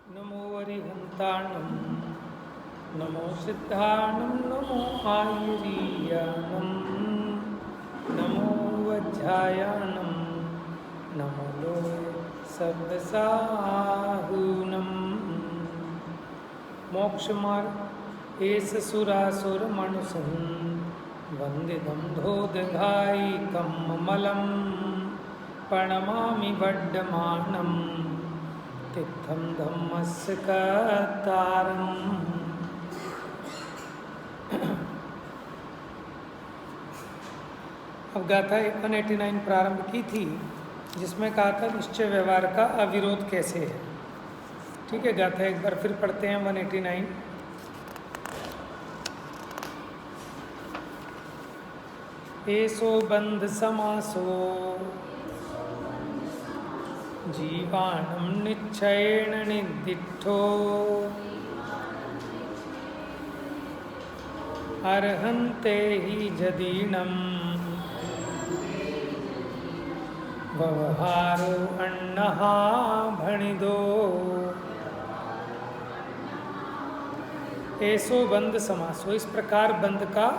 नमो अरिहन्ताणं नमो सिद्धाणं नमो आयुरीयाणं नमो वज्रायाणं नमो लोये सर्वसाहूनं मोक्षमार्ग एष सुरासुरमनुसं वन्दितं धोदघायिकं ममलं प्रणमामि वड्डमानं तीर्थं धम्मस्य कर्तारम्। अब गाथा 189 प्रारंभ की थी, जिसमें कहा था निश्चय व्यवहार का अविरोध कैसे है। ठीक है, गाथा एक बार फिर पढ़ते हैं 189। एसो बंध समासो जीवाणं निश्चयेन निदिष्टो अर्हन्ते हि जदीनं व्यवहारो अन्नः भणिदो। ऐसो बंध समासो, इस प्रकार बंध का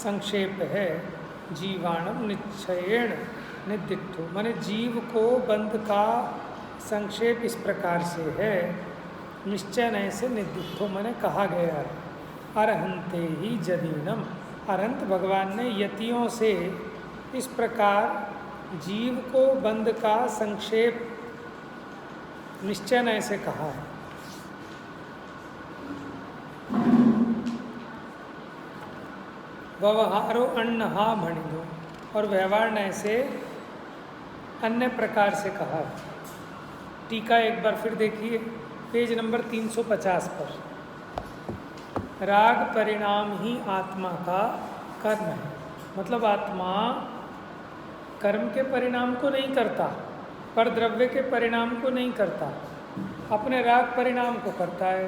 संक्षेप है। जीवाणम निश्चयेन निदिष्टो, माने जीव को बंध का संक्षेप इस प्रकार से है। निश्चय से निदिष्टो माने कहा गया है। अरहंते ही जदीनम, अरहंत भगवान ने यतियों से इस प्रकार जीव को बंध का संक्षेप निश्चय से कहा है। व्यवहारो अन्न हा भणिदो, और व्यवहार नय से अन्य प्रकार से कहा है। टीका एक बार फिर देखिए, पेज नंबर 350 पर। राग परिणाम ही आत्मा का कर्म है, मतलब आत्मा कर्म के परिणाम को नहीं करता, पर द्रव्य के परिणाम को नहीं करता, अपने राग परिणाम को करता है।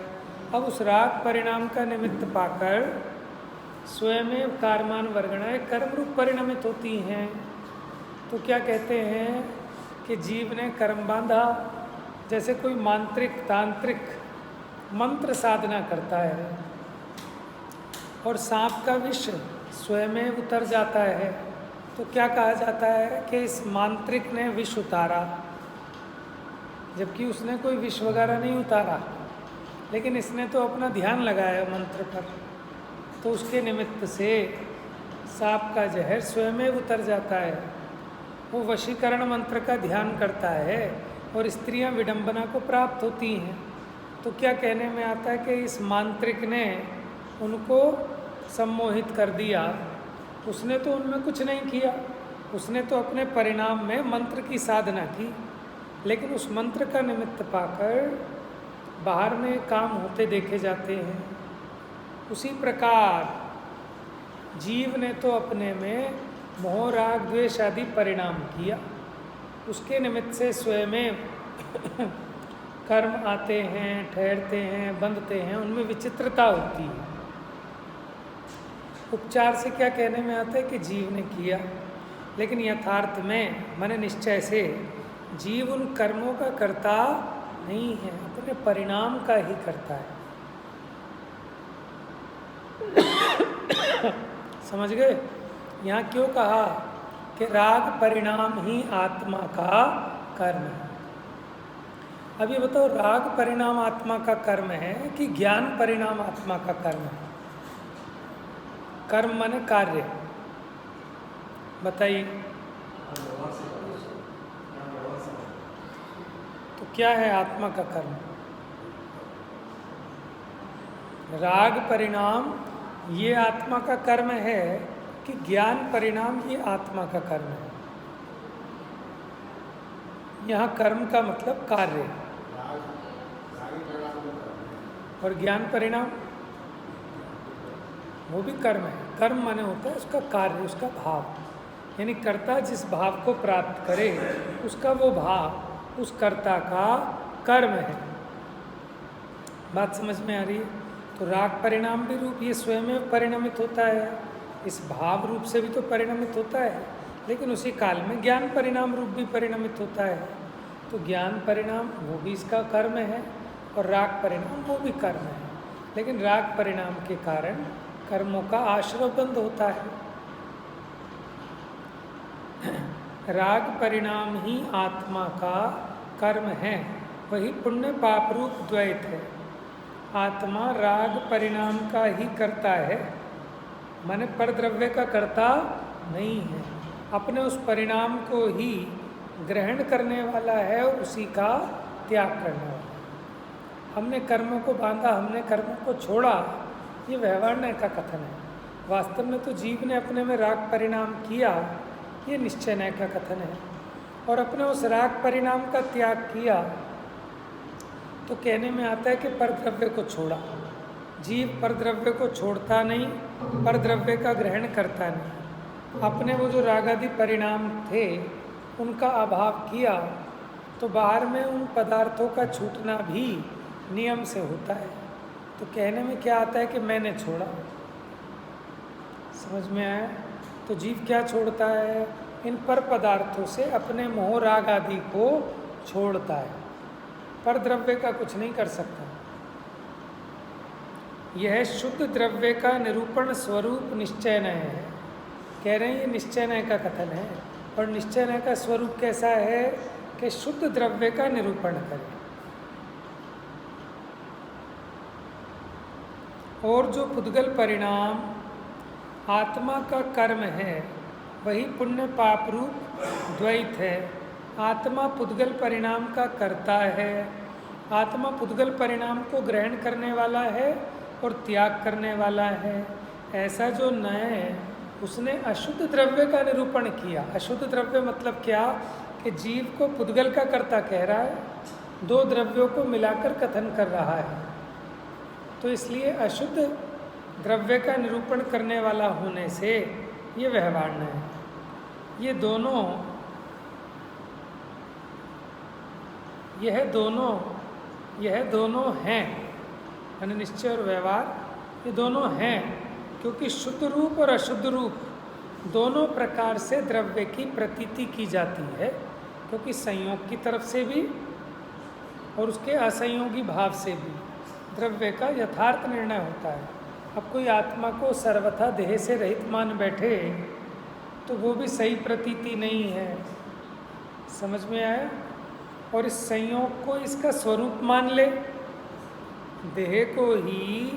अब उस राग परिणाम का निमित्त पाकर स्वयं कार्यमान वर्गणाएं कर्म रूप परिणमित होती हैं। तो क्या कहते हैं कि जीव ने कर्म बांधा, जैसे कोई मांत्रिक तांत्रिक मंत्र साधना करता है और सांप का विष स्वयं उतर जाता है, तो क्या कहा जाता है कि इस मांत्रिक ने विष उतारा, जबकि उसने कोई विष वगैरह नहीं उतारा, लेकिन इसने तो अपना ध्यान लगाया मंत्र पर, तो उसके निमित्त से सांप का जहर स्वयं उतर जाता है। वो वशीकरण मंत्र का ध्यान करता है और स्त्रियां विडंबना को प्राप्त होती हैं। तो क्या कहने में आता है कि इस मांत्रिक ने उनको सम्मोहित कर दिया, उसने तो उनमें कुछ नहीं किया, उसने तो अपने परिणाम में मंत्र की साधना की, लेकिन उस मंत्र का निमित्त पाकर बाहर में काम होते देखे जाते हैं। उसी प्रकार जीव ने तो अपने में मोह राग द्वेष आदि परिणाम किया, उसके निमित्त से स्वयं कर्म आते हैं, ठहरते हैं, बंधते हैं, उनमें विचित्रता होती है। उपचार से क्या कहने में आता है कि जीव ने किया, लेकिन यथार्थ में माने निश्चय से जीव उन कर्मों का कर्ता नहीं है, अपने परिणाम का ही करता है। समझ गए? यहाँ क्यों कहा कि राग परिणाम ही आत्मा का कर्म है। अब ये बताओ, राग परिणाम आत्मा का कर्म है कि ज्ञान परिणाम आत्मा का कर्म है? कर्म माने कार्य, बताइए। तो क्या है आत्मा का कर्म? राग परिणाम ये आत्मा का कर्म है कि ज्ञान परिणाम ये आत्मा का कर्म है? यहाँ कर्म का मतलब कार्य, और ज्ञान परिणाम वो भी कर्म है। कर्म माने होता है उसका कार्य, उसका भाव, यानी कर्ता जिस भाव को प्राप्त करे उसका वो भाव उस कर्ता का कर्म है। बात समझ में आ रही है? तो राग परिणाम भी रूप ये स्वयं में परिणमित होता है, इस भाव रूप से भी तो परिणमित होता है, लेकिन उसी काल में ज्ञान परिणाम रूप भी परिणमित होता है। तो ज्ञान परिणाम वो भी इसका कर्म है, और राग परिणाम वो भी कर्म है, लेकिन राग परिणाम के कारण कर्मों का आश्रय बंद होता है। राग परिणाम ही आत्मा का कर्म है, वही पुण्य पाप रूप द्वैत है। आत्मा राग परिणाम का ही करता है, माने परद्रव्य का कर्ता नहीं है, अपने उस परिणाम को ही ग्रहण करने वाला है और उसी का त्याग करने वाला है। हमने कर्मों को बांधा, हमने कर्मों को छोड़ा, ये व्यवहार का कथन है। वास्तव में तो जीव ने अपने में राग परिणाम किया, ये निश्चय नय का कथन है। और अपने उस राग परिणाम का त्याग किया तो कहने में आता है कि परद्रव्य को छोड़ा। जीव परद्रव्य को छोड़ता नहीं, परद्रव्य का ग्रहण करता नहीं। अपने वो जो रागादि परिणाम थे उनका अभाव किया तो बाहर में उन पदार्थों का छूटना भी नियम से होता है। तो कहने में क्या आता है कि मैंने छोड़ा। समझ में आया? तो जीव क्या छोड़ता है? इन पर पदार्थों से अपने मोह राग आदि को छोड़ता है, पर द्रव्य का कुछ नहीं कर सकता। यह शुद्ध द्रव्य का निरूपण स्वरूप निश्चय नय है। कह रहे हैं ये निश्चय नय का कथन है, और निश्चय नय का स्वरूप कैसा है कि शुद्ध द्रव्य का निरूपण करें। और जो पुद्गल परिणाम आत्मा का कर्म है वही पुण्य पाप रूप द्वैत है। आत्मा पुद्गल परिणाम का कर्ता है, आत्मा पुद्गल परिणाम को ग्रहण करने वाला है और त्याग करने वाला है। ऐसा जो नय है उसने अशुद्ध द्रव्य का निरूपण किया। अशुद्ध द्रव्य मतलब क्या कि जीव को पुद्गल का कर्ता कह रहा है, दो द्रव्यों को मिलाकर कथन कर रहा है। तो इसलिए अशुद्ध द्रव्य का निरूपण करने वाला होने से ये व्यवहार है। यह दोनों हैं, यानी निश्चय और व्यवहार, ये दोनों हैं, क्योंकि शुद्ध रूप और अशुद्ध रूप दोनों प्रकार से द्रव्य की प्रतीति की जाती है, क्योंकि संयोग की तरफ से भी और उसके असंयोगी भाव से भी द्रव्य का यथार्थ निर्णय होता है। अब कोई आत्मा को सर्वथा देह से रहित मान बैठे तो वो भी सही प्रतीति नहीं है। समझ में आया? और इस संयोग को इसका स्वरूप मान ले, देह को ही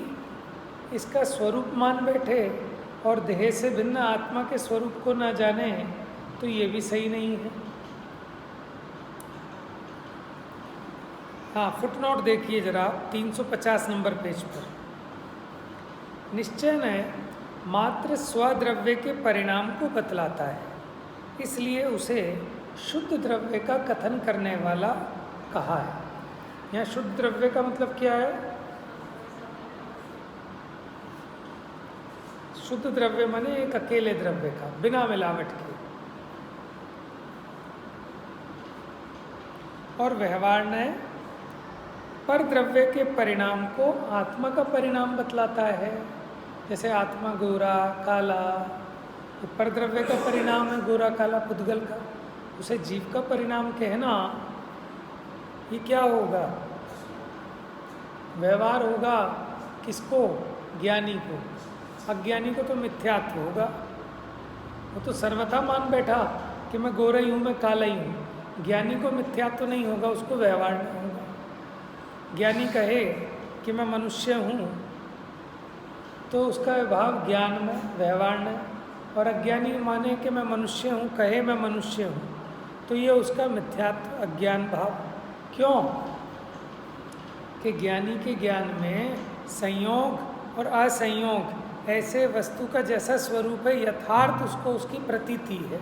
इसका स्वरूप मान बैठे और देह से भिन्न आत्मा के स्वरूप को ना जाने, तो ये भी सही नहीं है। हाँ, फुटनोट देखिए जरा 350 नंबर पेज पर। निश्चय नय मात्र स्वद्रव्य के परिणाम को बतलाता है, इसलिए उसे शुद्ध द्रव्य का कथन करने वाला कहा है। यहाँ शुद्ध द्रव्य का मतलब क्या है? शुद्ध द्रव्य माने एक अकेले द्रव्य का, बिना मिलावट के। और व्यवहार ने पर द्रव्य के परिणाम को आत्मा का परिणाम बतलाता है। जैसे आत्मा गोरा काला, तो पर द्रव्य का परिणाम है गोरा काला पुद्गल का। उसे जीव का परिणाम कहना ये क्या होगा? व्यवहार होगा किसको? ज्ञानी को। अज्ञानी को तो मिथ्यात्व होगा। वो तो सर्वथा मान बैठा कि मैं गोरा ही हूँ, मैं काला ही हूँ। ज्ञानी को मिथ्यात्व नहीं होगा, उसको व्यवहार नहीं होगा। ज्ञानी कहे कि मैं मनुष्य हूँ तो उसका भाव ज्ञान में, व्यवहार में। और अज्ञानी माने कि मैं मनुष्य हूँ, कहे मैं मनुष्य हूँ, तो ये उसका मिथ्यात्व अज्ञान भाव। क्यों? कि ज्ञानी के ज्ञान में संयोग और असंयोग ऐसे वस्तु का जैसा स्वरूप है यथार्थ उसको उसकी प्रतीति है।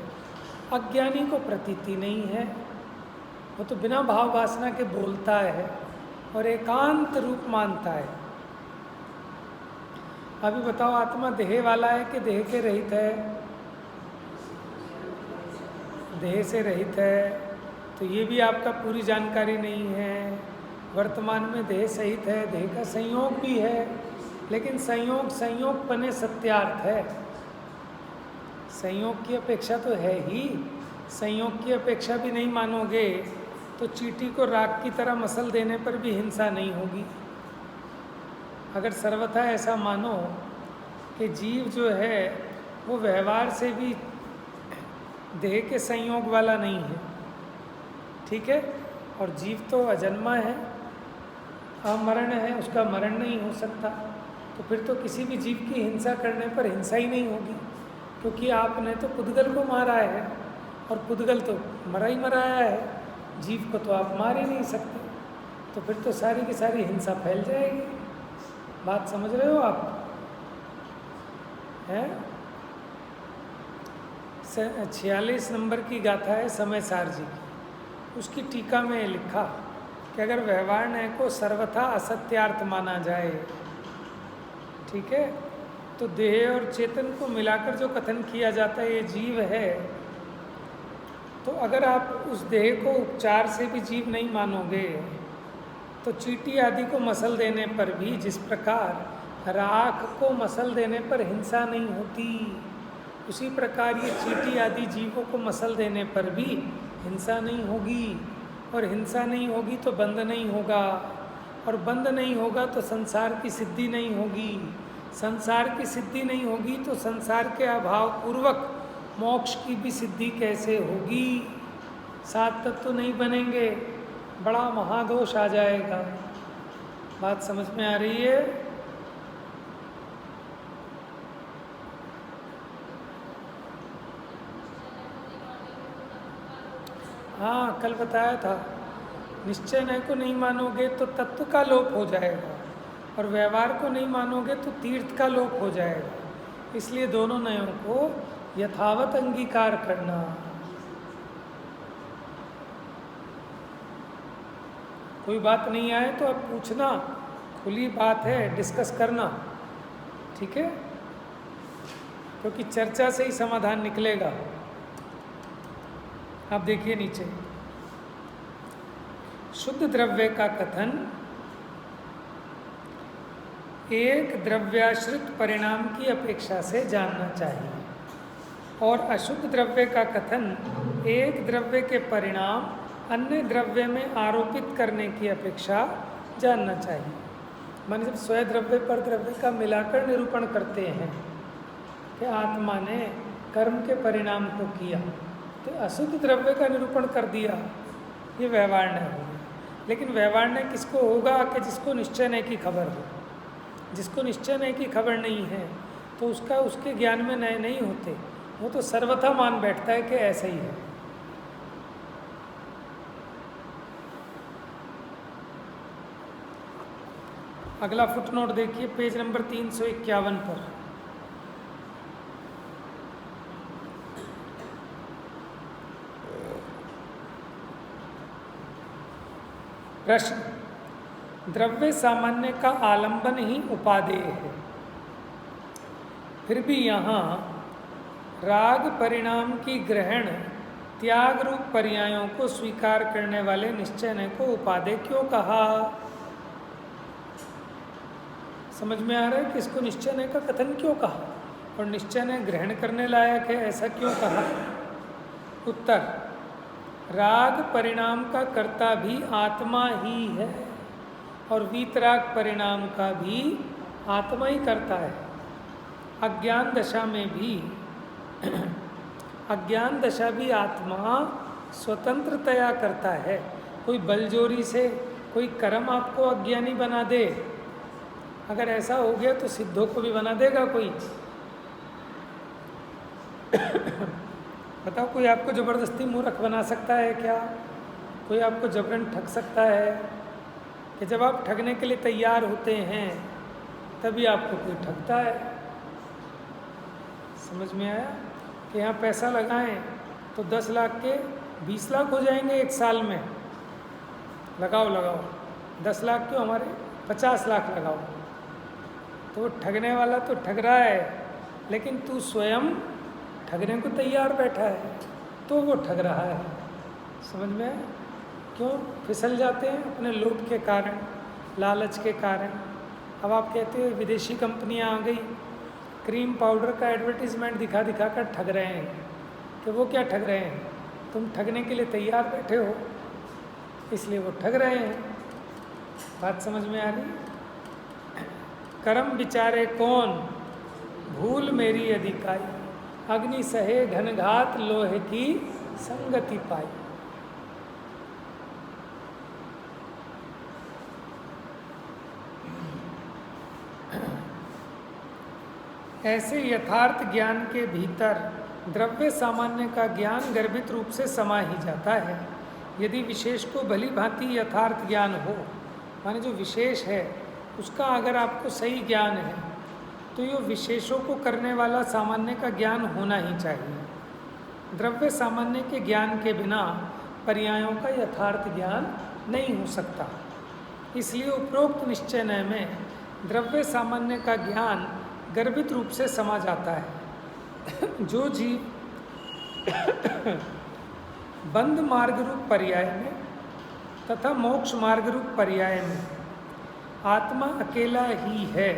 अज्ञानी को प्रतीति नहीं है, वो तो बिना भाव वासना के बोलता है और एकांत रूप मानता है। अभी बताओ, आत्मा देह वाला है कि देह के रहित है? देह से रहित है, तो ये भी आपका पूरी जानकारी नहीं है। वर्तमान में देह सहित है, देह का संयोग भी है, लेकिन संयोग पने सत्यार्थ है। संयोग की अपेक्षा तो है ही, संयोग की अपेक्षा भी नहीं मानोगे तो चींटी को राख की तरह मसल देने पर भी हिंसा नहीं होगी। अगर सर्वथा ऐसा मानो कि जीव जो है वो व्यवहार से भी देह के संयोग वाला नहीं है, ठीक है, और जीव तो अजन्मा है, अमरण है, उसका मरण नहीं हो सकता, तो फिर तो किसी भी जीव की हिंसा करने पर हिंसा ही नहीं होगी, क्योंकि आपने तो पुद्गल को मारा है और पुद्गल तो मरा ही मराया है, जीव को तो आप मार ही नहीं सकते, तो फिर तो सारी की सारी हिंसा फैल जाएगी। बात समझ रहे हो आप? है 46 नंबर की गाथा है समय सार जी की, उसकी टीका में लिखा कि अगर व्यवहार न्याय को सर्वथा असत्यार्थ माना जाए, ठीक है, तो देह और चेतन को मिलाकर जो कथन किया जाता है ये जीव है, तो अगर आप उस देह को उपचार से भी जीव नहीं मानोगे तो चींटी आदि को मसल देने पर भी जिस प्रकार राख को मसल देने पर हिंसा नहीं होती, उसी प्रकार ये चींटी आदि जीवों को मसल देने पर भी हिंसा नहीं होगी, और हिंसा नहीं होगी तो बंध नहीं होगा, और बंध नहीं होगा तो संसार की सिद्धि नहीं होगी, संसार की सिद्धि नहीं होगी तो संसार के अभाव पूर्वक मोक्ष की भी सिद्धि कैसे होगी? 7 तत्व नहीं बनेंगे, बड़ा महादोष आ जाएगा। बात समझ में आ रही है? हाँ, कल बताया था, निश्चय नय को नहीं मानोगे तो तत्व का लोप हो जाएगा, और व्यवहार को नहीं मानोगे तो तीर्थ का लोप हो जाएगा, इसलिए दोनों नयों को यथावत अंगीकार करना। कोई बात नहीं आए तो अब पूछना, खुली बात है, डिस्कस करना, ठीक है, क्योंकि चर्चा से ही समाधान निकलेगा। आप देखिए नीचे, शुद्ध द्रव्य का कथन एक द्रव्याश्रित परिणाम की अपेक्षा से जानना चाहिए, और अशुद्ध द्रव्य का कथन एक द्रव्य के परिणाम अन्य द्रव्य में आरोपित करने की अपेक्षा जानना चाहिए। माने जब स्वयं द्रव्य पर द्रव्य का मिलाकर निरूपण करते हैं कि आत्मा ने कर्म के परिणाम को किया, तो अशुद्ध द्रव्य का निरूपण कर दिया, ये व्यवहार न्याय हो गया। लेकिन व्यवहार न्याय किसको होगा कि जिसको निश्चय न्याय की खबर हो। जिसको निश्चय न्याय की खबर नहीं है तो उसका उसके ज्ञान में न्याय नहीं होते, वो तो सर्वथा मान बैठता है कि ऐसा ही है। अगला फुटनोट देखिए पेज नंबर 351 पर। प्रश्न, द्रव्य सामान्य का आलंबन ही उपादेय है, फिर भी यहाँ राग परिणाम की ग्रहण त्याग रूप पर्यायों को स्वीकार करने वाले निश्चय ने को उपादेय क्यों कहा? समझ में आ रहा है कि इसको निश्चय ने का कथन क्यों कहा और निश्चय ने ग्रहण करने लायक है ऐसा क्यों कहा? उत्तर, राग परिणाम का कर्ता भी आत्मा ही है और वीतराग परिणाम का भी आत्मा ही करता है। अज्ञान दशा में भी अज्ञान दशा भी आत्मा स्वतंत्रतया करता है। कोई बलजोरी से कोई कर्म आपको अज्ञानी बना दे, अगर ऐसा हो गया तो सिद्धों को भी बना देगा कोई। बताओ, कोई आपको ज़बरदस्ती मूर्ख बना सकता है क्या? कोई आपको जबरन ठग सकता है कि जब आप ठगने के लिए तैयार होते हैं तभी आपको कोई ठगता है? समझ में आया कि यहाँ पैसा लगाएं तो 10 लाख के 20 लाख हो जाएंगे एक साल में। लगाओ 10 लाख क्यों, हमारे 50 लाख लगाओ। तो वो ठगने वाला तो ठग रहा है, लेकिन तू स्वयं ठगने को तैयार बैठा है तो वो ठग रहा है। समझ में आया? क्यों फिसल जाते हैं? अपने लोभ के कारण, लालच के कारण। अब आप कहते हो विदेशी कंपनियां आ गई, क्रीम पाउडर का एडवर्टीजमेंट दिखा दिखा कर ठग रहे हैं, कि वो क्या ठग रहे हैं? तुम ठगने के लिए तैयार बैठे हो। इसलिए वो ठग रहे हैं। बात समझ में आ रही? करम विचारे कौन, भूल मेरी अधिकाई, अग्नि सहे घनघात लोहे की संगति पाई। ऐसे यथार्थ ज्ञान के भीतर द्रव्य सामान्य का ज्ञान गर्भित रूप से समा ही जाता है। यदि विशेष को भली भांति यथार्थ ज्ञान हो, माने जो विशेष है उसका अगर आपको सही ज्ञान है, तो ये विशेषों को करने वाला सामान्य का ज्ञान होना ही चाहिए। द्रव्य सामान्य के ज्ञान के बिना पर्यायों का यथार्थ ज्ञान नहीं हो सकता। इसलिए उपरोक्त निश्चय में द्रव्य सामान्य का ज्ञान गर्भित रूप से समा जाता है। जो जीव बंध मार्ग रूप पर्याय में तथा मोक्ष मार्ग रूप पर्याय में आत्मा अकेला ही है,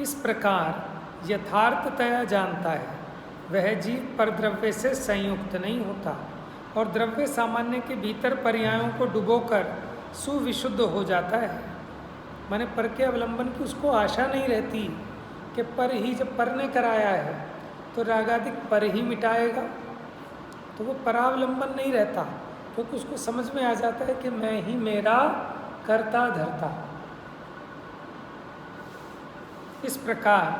इस प्रकार यथार्थतया जानता है, वह जीव परद्रव्य से संयुक्त नहीं होता और द्रव्य सामान्य के भीतर पर्यायों को डुबोकर सुविशुद्ध हो जाता है। माने पर के अवलंबन की उसको आशा नहीं रहती कि पर ही, जब पर ने कराया है तो रागादिक पर ही मिटाएगा, तो वो परावलंबन नहीं रहता, क्योंकि उसको समझ में आ जाता है कि मैं ही मेरा कर्ता धर्ता। इस प्रकार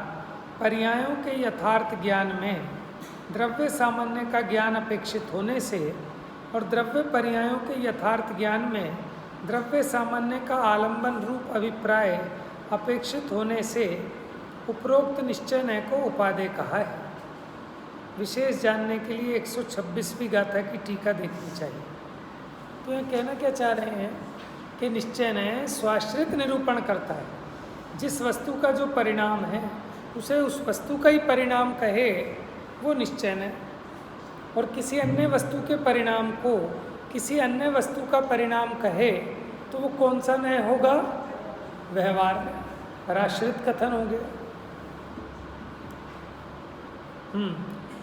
पर्यायों के यथार्थ ज्ञान में द्रव्य सामान्य का ज्ञान अपेक्षित होने से और द्रव्य पर्यायों के यथार्थ ज्ञान में द्रव्य सामान्य का आलंबन रूप अभिप्राय अपेक्षित होने से उपरोक्त निश्चय को उपादेय कहा है। विशेष जानने के लिए 126वीं गाथा की टीका देखनी चाहिए। तो यह कहना क्या चाह रहे हैं कि निश्चय स्वाश्रित निरूपण करता है। जिस वस्तु का जो परिणाम है उसे उस वस्तु का ही परिणाम कहे वो निश्चय है, और किसी अन्य वस्तु के परिणाम को किसी अन्य वस्तु का परिणाम कहे तो वो कौन सा न्याय होगा? व्यवहार में पराश्रित कथन हो गया।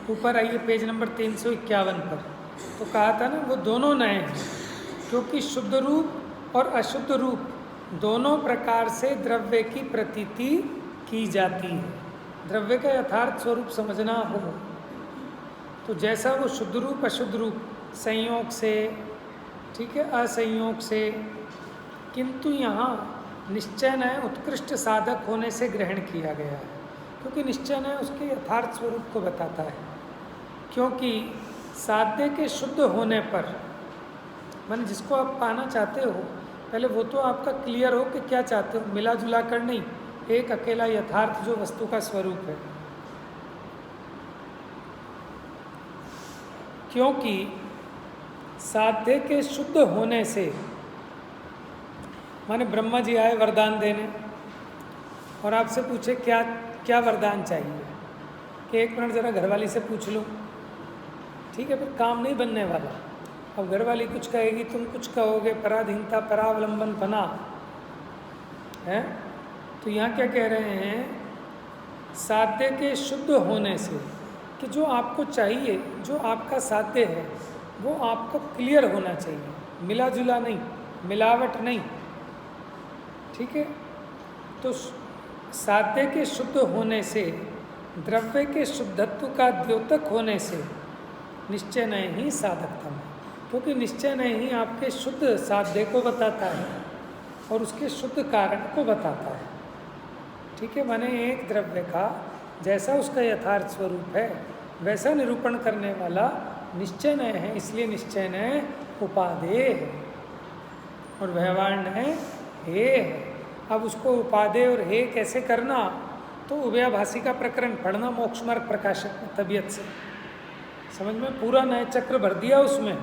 ऊपर आइए पेज नंबर 351 पर, तो कहा था ना वो दोनों नए हैं, क्योंकि शुद्ध रूप और अशुद्ध रूप दोनों प्रकार से द्रव्य की प्रतीति की जाती है। द्रव्य का यथार्थ स्वरूप समझना हो तो जैसा वो शुद्ध रूप अशुद्ध रूप संयोग से, ठीक है, असंयोग से, किंतु यहाँ निश्चय उत्कृष्ट साधक होने से ग्रहण किया गया है, क्योंकि निश्चय उसके यथार्थ स्वरूप को बताता है। क्योंकि साध्य के शुद्ध होने पर, माने जिसको आप पाना चाहते हो, पहले वो तो आपका क्लियर हो कि क्या चाहते हो, मिला जुला कर नहीं, एक अकेला यथार्थ जो वस्तु का स्वरूप है। क्योंकि साध्य के शुद्ध होने से, माने ब्रह्मा जी आए वरदान देने और आपसे पूछे क्या क्या वरदान चाहिए, कि एक मिनट ज़रा घरवाली से पूछ लो, ठीक है, फिर काम नहीं बनने वाला। अब घरवाली कुछ कहेगी, तुम कुछ कहोगे, पराधीनता परावलंबन बना है। तो यहाँ क्या कह रहे हैं, साध्य के शुद्ध होने से, कि जो आपको चाहिए, जो आपका साध्य है वो आपको क्लियर होना चाहिए, मिला जुला नहीं, मिलावट नहीं, ठीक है। तो साध्य के शुद्ध होने से, द्रव्य के शुद्धत्व का द्योतक होने से निश्चय ही साधकतम है, क्योंकि निश्चय ही आपके शुद्ध साध्य को बताता है और उसके शुद्ध कारण को बताता है, ठीक है। माने एक द्रव्य का जैसा उसका यथार्थ स्वरूप है वैसा निरूपण करने वाला निश्चय है, इसलिए निश्चय उपादेय है और व्यवहार हे है। अब उसको उपादेय और हे कैसे करना, तो उभयाभासी का प्रकरण पढ़ना मोक्ष मार्ग प्रकाशक में तबीयत से समझ में, पूरा नए चक्र भर दिया उसमें।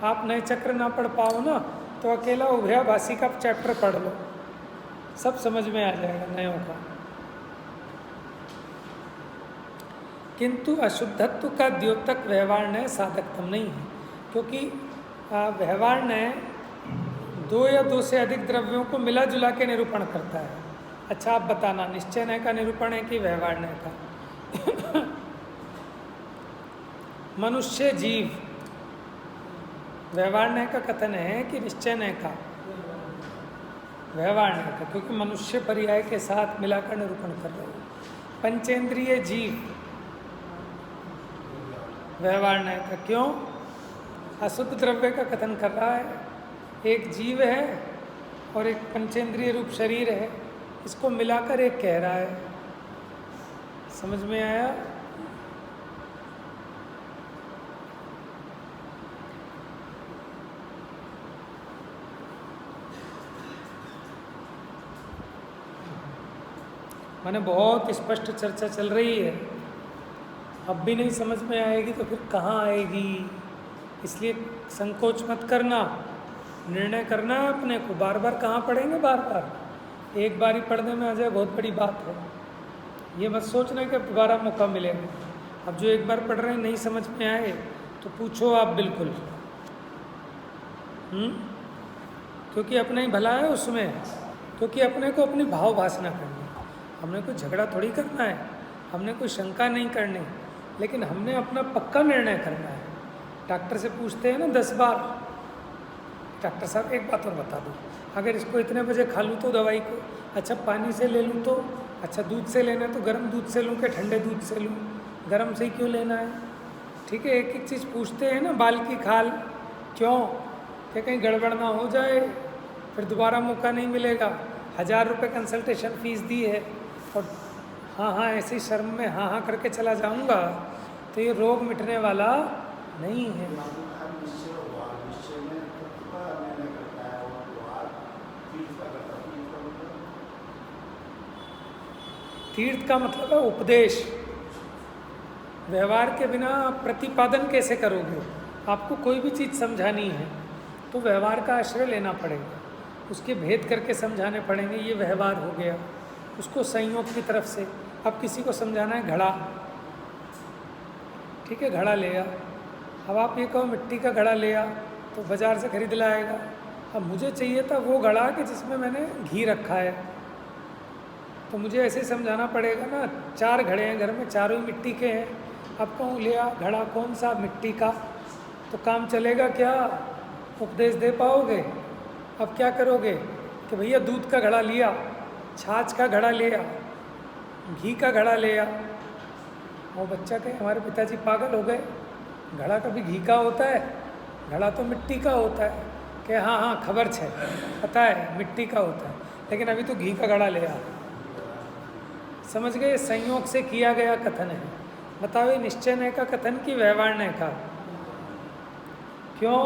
आप नए चक्र ना पढ़ पाओ ना तो अकेला उभयाभासी का चैप्टर पढ़ लो, सब समझ में आ जाएगा नयों का। किंतु अशुद्धत्व का द्योतक व्यवहार साधकतम नहीं है, क्योंकि व्यवहार दो या दो से अधिक द्रव्यों को मिला जुला के निरूपण करता है। अच्छा आप बताना, निश्चय का निरूपण है कि व्यवहार का? मनुष्य जीव व्यवहार का कथन है कि निश्चय का? व्यवहार का, क्योंकि मनुष्य पर्याय के साथ मिलाकर निरूपण कर रहे हो। पंचेंद्रिय जीव व्यवहार का, क्यों? अशुद्ध द्रव्य का कथन कर रहा है। एक जीव है और एक पंचेंद्रिय रूप शरीर है, इसको मिलाकर एक कह रहा है। समझ में आया? माने बहुत स्पष्ट चर्चा चल रही है, अब भी नहीं समझ में आएगी तो फिर कहाँ आएगी? इसलिए संकोच मत करना, निर्णय करना है अपने को। बार बार कहाँ पढ़ेंगे? बार बार एक बार ही पढ़ने में आ जाए बहुत बड़ी बात है। ये मत सोचना कि अब दोबारा मौका मिलेगा। अब जो एक बार पढ़ रहे हैं नहीं समझ में आए तो पूछो आप बिल्कुल, क्योंकि अपना ही भला है उसमें, क्योंकि अपने को अपनी भाव भाषणा करनी है। हमने कोई झगड़ा थोड़ी करना है, हमने कोई शंका नहीं करनी, लेकिन हमने अपना पक्का निर्णय करना है। डॉक्टर से पूछते हैं ना 10 बार, डॉक्टर साहब एक बात और बता दो, अगर इसको इतने बजे खा लूँ तो दवाई को, अच्छा पानी से ले लूँ तो, अच्छा दूध से लेना है तो गर्म दूध से लूँ कि ठंडे दूध से लूँ? गर्म से ही क्यों लेना है? ठीक है, एक एक चीज़ पूछते हैं ना। बाल की खाल क्यों? कि कहीं गड़बड़ ना हो जाए, फिर दोबारा मौका नहीं मिलेगा। 1000 रुपये कंसल्टेशन फ़ीस दी है और हाँ ऐसी शर्म में हाँ करके चला जाऊँगा तो ये रोग मिटने वाला नहीं है। तीर्थ का मतलब है उपदेश। व्यवहार के बिना प्रतिपादन कैसे करोगे? आपको कोई भी चीज़ समझानी है तो व्यवहार का आश्रय लेना पड़ेगा, उसके भेद करके समझाने पड़ेंगे। ये व्यवहार हो गया, उसको संयोग की तरफ से। अब किसी को समझाना है घड़ा, ठीक है, घड़ा ले आ। अब आप ये कहो मिट्टी का घड़ा ले आ तो बाज़ार से खरीद लाएगा। अब मुझे चाहिए था वो घड़ा कि जिसमें मैंने घी रखा है, तो मुझे ऐसे समझाना पड़ेगा ना। 4 घड़े हैं घर में, चारों ही मिट्टी के हैं। अब कहूँ ले आ घड़ा कौन सा? मिट्टी का। तो काम चलेगा क्या? उपदेश दे पाओगे? अब क्या करोगे कि भैया दूध का घड़ा लिया, छाछ का घड़ा ले आ, घी का घड़ा ले आ। वो बच्चा कहे हमारे पिताजी पागल हो गए, घड़ा कभी घी का होता है? घड़ा तो मिट्टी का होता है। कि हाँ खबर है, पता है मिट्टी का होता है, लेकिन अभी तो घी का घड़ा ले आ। समझ गए? संयोग से किया गया कथन है। बताओ ये निश्चय का कथन की व्यवहार का? क्यों?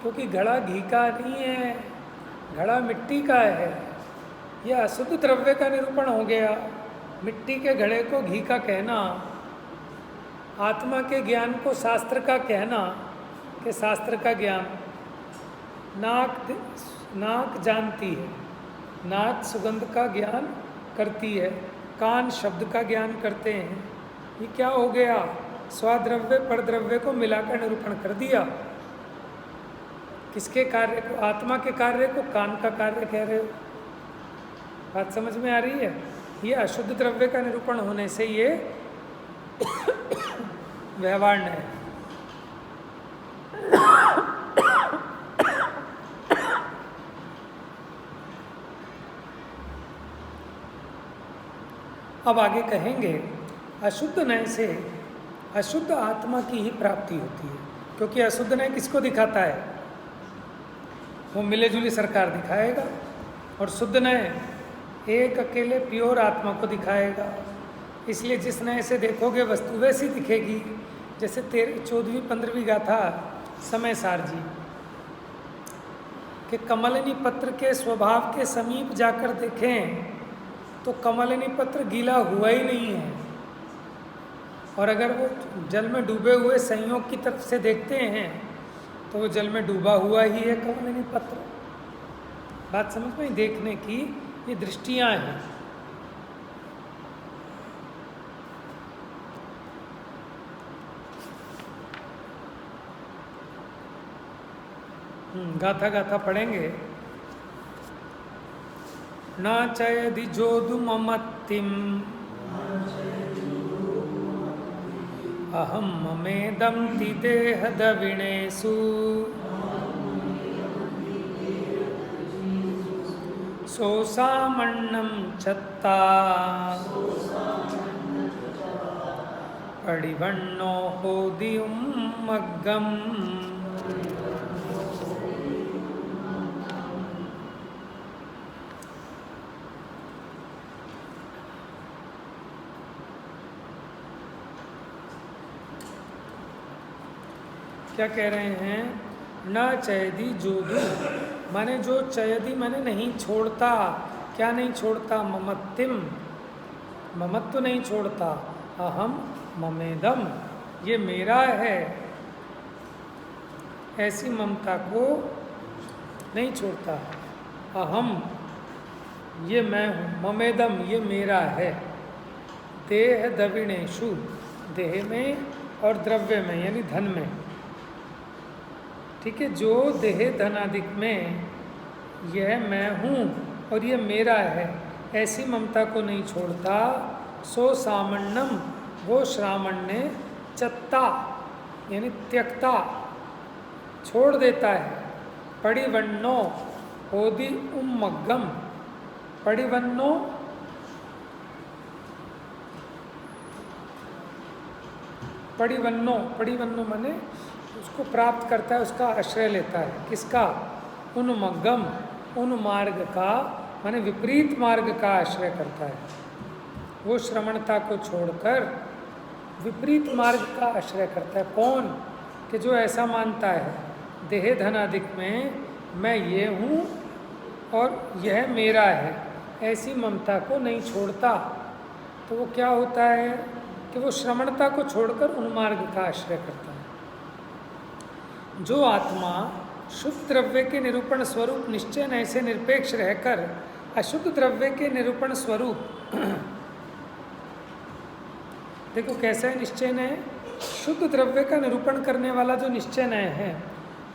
क्योंकि घड़ा घी का नहीं है, घड़ा मिट्टी का है। यह अशुद्ध द्रव्य का निरूपण हो गया। मिट्टी के घड़े को घी का कहना, आत्मा के ज्ञान को शास्त्र का कहना कि शास्त्र का ज्ञान। नाक जानती है, नाक सुगंध का ज्ञान करती है, कान शब्द का ज्ञान करते हैं। ये क्या हो गया? स्वाद्रव्य परद्रव्य को मिलाकर निरूपण कर दिया। किसके कार्य को? आत्मा के कार्य को कान का कार्य कह रहे हो। बात समझ में आ रही है? ये अशुद्ध द्रव्य का निरूपण होने से ये व्यवहार है। अब आगे कहेंगे अशुद्ध नय से अशुद्ध आत्मा की ही प्राप्ति होती है। क्योंकि अशुद्ध नय किसको दिखाता है? वो मिले जुली सरकार दिखाएगा, और शुद्ध नय एक अकेले प्योर आत्मा को दिखाएगा। इसलिए जिस नय से देखोगे वस्तु वैसी दिखेगी। जैसे 14वीं 15वीं गाथा समय सार जी कि कमलिनी पत्र के स्वभाव के समीप जाकर देखें तो कमलिनी पत्र गीला हुआ ही नहीं है, और अगर वो जल में डूबे हुए संयोग की तरफ से देखते हैं तो वो जल में डूबा हुआ ही है कमलिनी पत्र। बात समझ में? देखने की ये दृष्टियां हैं। गाथा गाथा पढ़ेंगे। न चयदि जोदु ममत्तिम अहम ममेदम ति देह दविणेषु सोसामण्णं चत्ता पडिवन्नो होदियुं मग्गम। क्या कह रहे हैं? न चयदी जोदू, माने जो चयदी माने नहीं छोड़ता। क्या नहीं छोड़ता? ममत्तिम, ममत्व नहीं छोड़ता। अहम ममेदम, ये मेरा है, ऐसी ममता को नहीं छोड़ता। अहम, ये मैं हूँ, ममेदम, ये मेरा है। देह द्रविणेषु, देह में और द्रव्य में यानी धन में। ठीक है, जो देह धनादिक में यह मैं हूँ और ये मेरा है, ऐसी ममता को नहीं छोड़ता। सो सामण्णम, वो श्रामण्य चत्ता यानी त्यक्ता, छोड़ देता है। पडिवन्नो होदि उम्मग्गम, पडिवन्नो पडिवन्नो, पडिवन्नो माने उसको प्राप्त करता है, उसका आश्रय लेता है। किसका? उन्मग्गम, उन मार्ग का माने विपरीत मार्ग का आश्रय करता है। वो श्रमणता को छोड़कर विपरीत मार्ग का आश्रय करता है। कौन? कि जो ऐसा मानता है देह धन आदिक में मैं ये हूँ और यह मेरा है, ऐसी ममता को नहीं छोड़ता। तो वो क्या होता है कि वो श्रमणता को छोड़कर उन्मार्ग का आश्रय करता है। जो आत्मा शुद्ध द्रव्य के निरूपण स्वरूप निश्चय नय से निरपेक्ष रहकर अशुद्ध द्रव्य के निरूपण स्वरूप देखो कैसा है निश्चय नय, शुद्ध द्रव्य का निरूपण करने वाला जो निश्चय नय है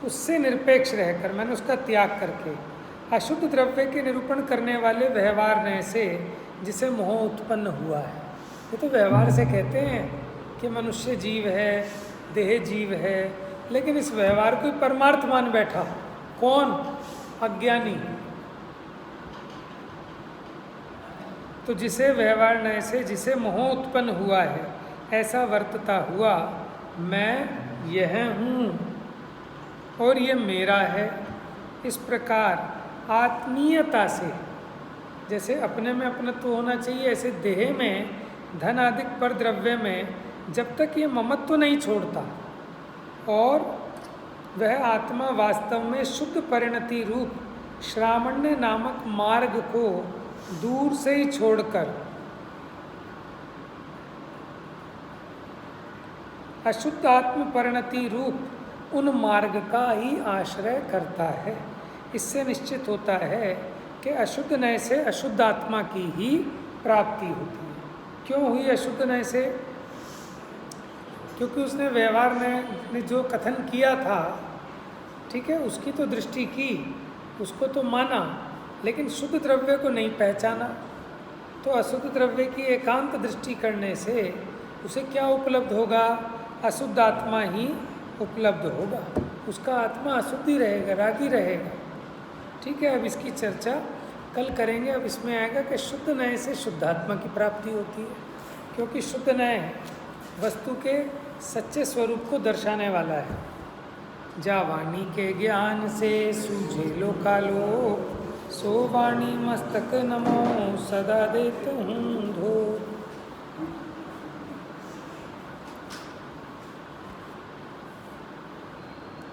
उससे निरपेक्ष रहकर, मैंने उसका त्याग करके अशुद्ध द्रव्य के निरूपण करने वाले व्यवहार नय से जिसे मोह उत्पन्न हुआ है। ये तो व्यवहार से कहते हैं कि मनुष्य जीव है, देह जीव है, लेकिन इस व्यवहार को परमार्थ मान बैठा। कौन? अज्ञानी। तो जिसे व्यवहार नय से जिसे मोह उत्पन्न हुआ है, ऐसा वर्तता हुआ मैं यह हूँ और ये मेरा है। इस प्रकार आत्मीयता से, जैसे अपने में अपनत्व होना चाहिए, ऐसे देह में धन आदि पर द्रव्य में जब तक ये ममत्व नहीं छोड़ता और वह आत्मा वास्तव में शुद्ध परिणति रूप श्रामण्य नामक मार्ग को दूर से ही छोड़कर अशुद्ध आत्म परिणति रूप उन मार्ग का ही आश्रय करता है। इससे निश्चित होता है कि अशुद्ध नय से अशुद्ध आत्मा की ही प्राप्ति होती है। क्यों हुई अशुद्ध नय से? क्योंकि उसने व्यवहार ने जो कथन किया था, ठीक है, उसकी तो दृष्टि की, उसको तो माना, लेकिन शुद्ध द्रव्य को नहीं पहचाना। तो अशुद्ध द्रव्य की एकांत दृष्टि करने से उसे क्या उपलब्ध होगा? अशुद्ध आत्मा ही उपलब्ध होगा। उसका आत्मा अशुद्ध ही रहेगा, रागी रहेगा। ठीक है, अब इसकी चर्चा कल करेंगे। अब इसमें आएगा कि शुद्ध नय से शुद्ध आत्मा की प्राप्ति होती है, क्योंकि शुद्ध नय वस्तु के सच्चे स्वरूप को दर्शाने वाला है। जा वाणी के ज्ञान से सूझे लोकालोक, सो वाणी मस्तक नमो सदा देत हूँ धो।